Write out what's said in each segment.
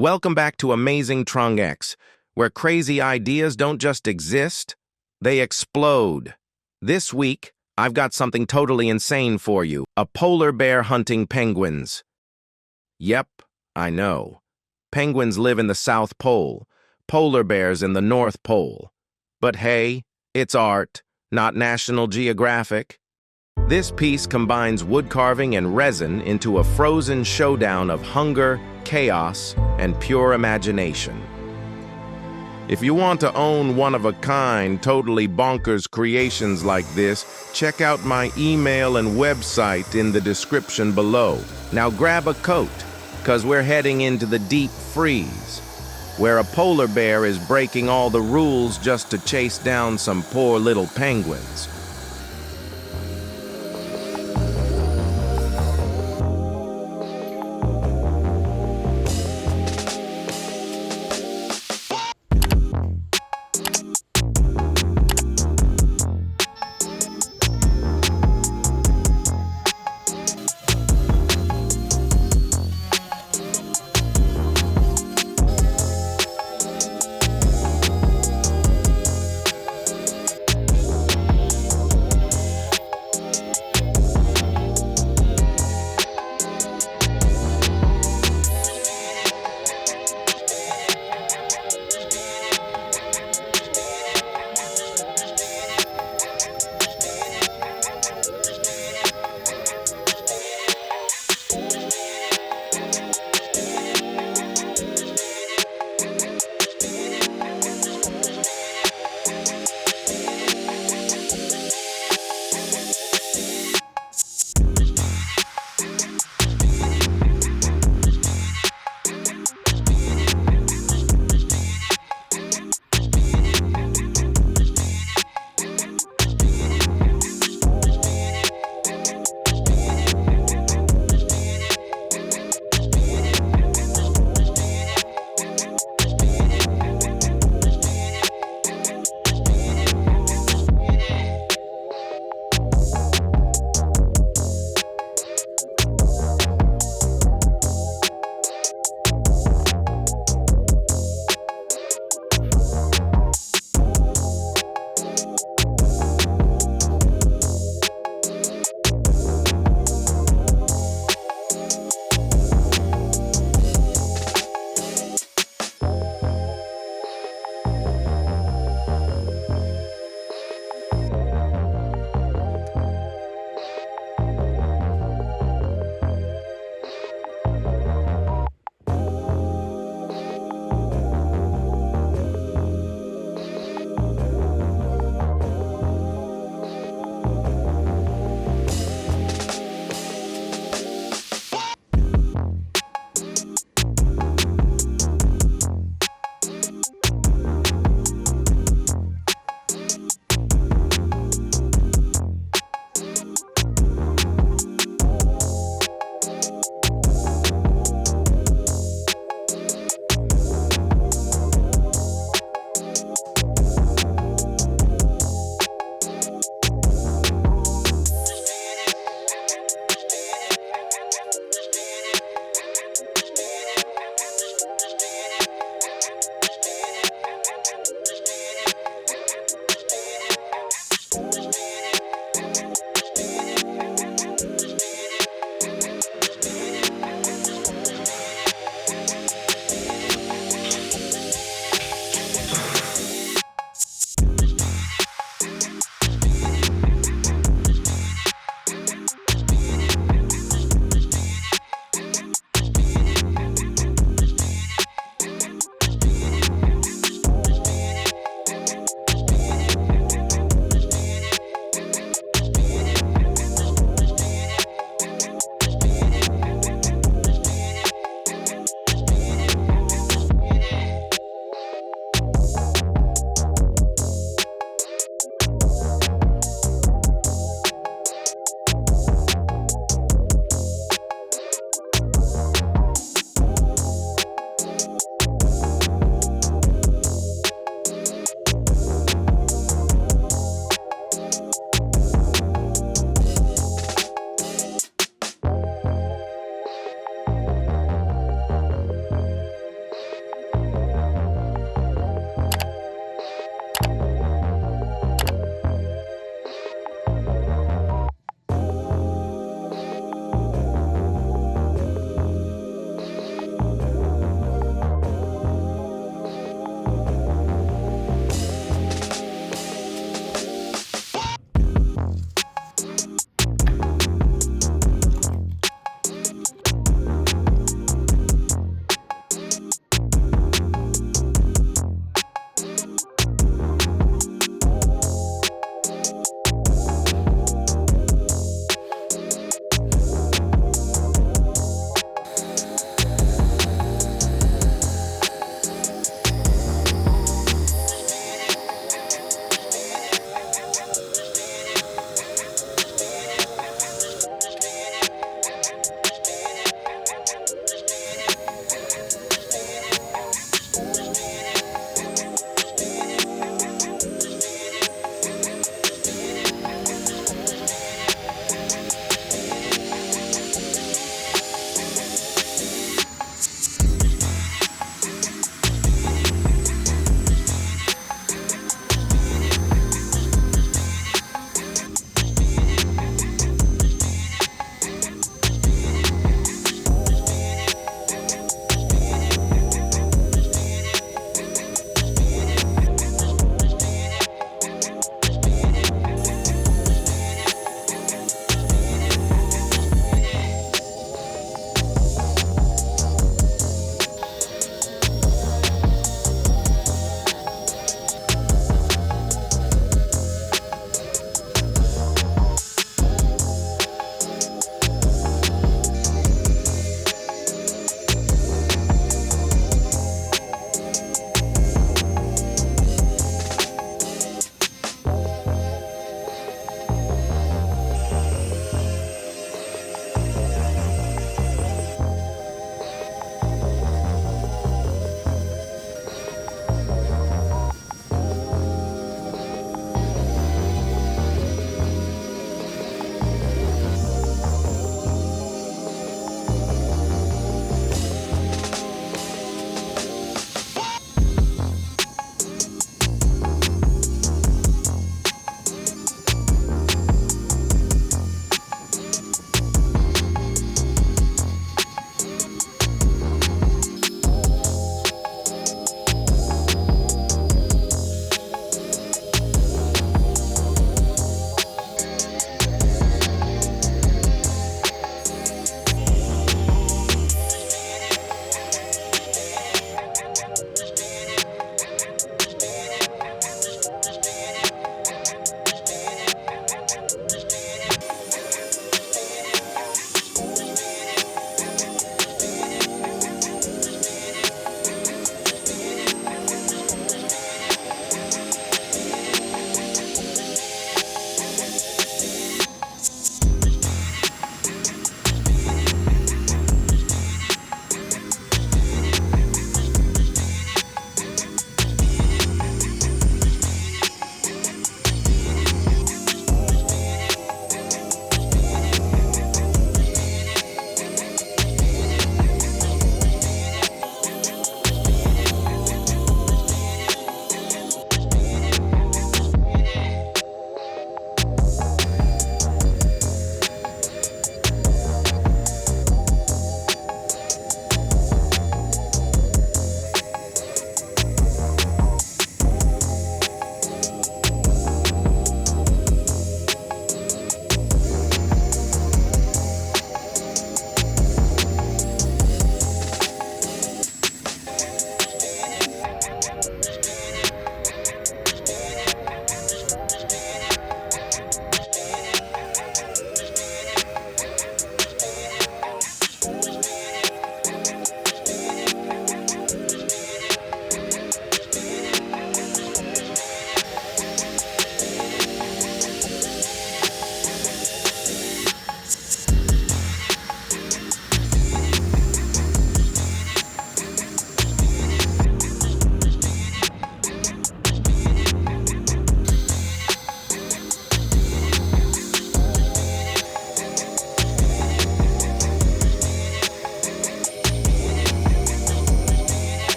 Welcome back to AmazingTrungX, where crazy ideas don't just exist, they explode. This week, I've got something totally insane for you, a polar bear hunting penguins. Yep, I know. Penguins live in the South Pole, polar bears in the North Pole. But hey, it's art, not National Geographic. This piece combines wood carving and resin into a frozen showdown of hunger, chaos, and pure imagination. If you want to own one-of-a-kind, totally bonkers creations like this, check out my email and website in the description below. Now grab a coat, because we're heading into the deep freeze, where a polar bear is breaking all the rules just to chase down some poor little penguins.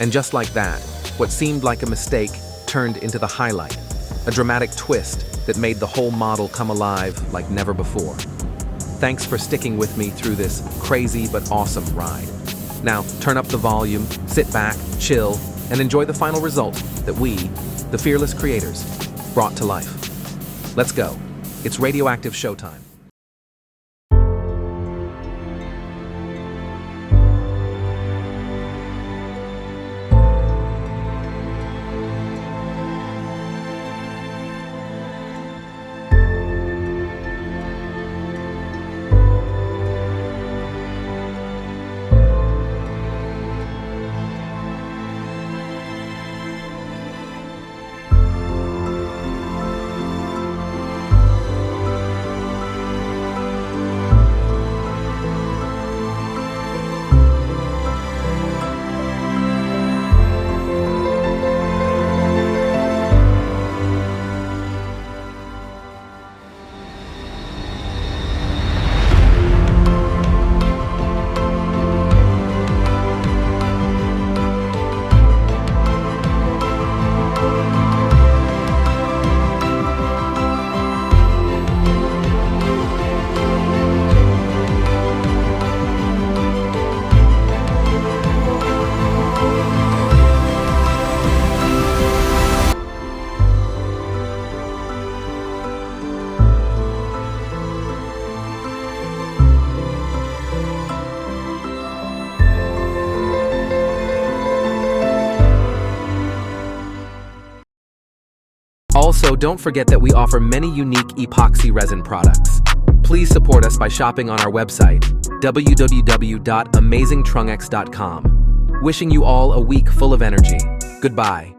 And just like that, what seemed like a mistake turned into the highlight, a dramatic twist that made the whole model come alive like never before. Thanks for sticking with me through this crazy but awesome ride. Now, turn up the volume, sit back, chill, and enjoy the final result that we, the fearless creators, brought to life. Let's go. It's radioactive showtime. Also, don't forget that we offer many unique epoxy resin products. Please support us by shopping on our website, www.AmazingTrungX.com. Wishing you all a week full of energy. Goodbye.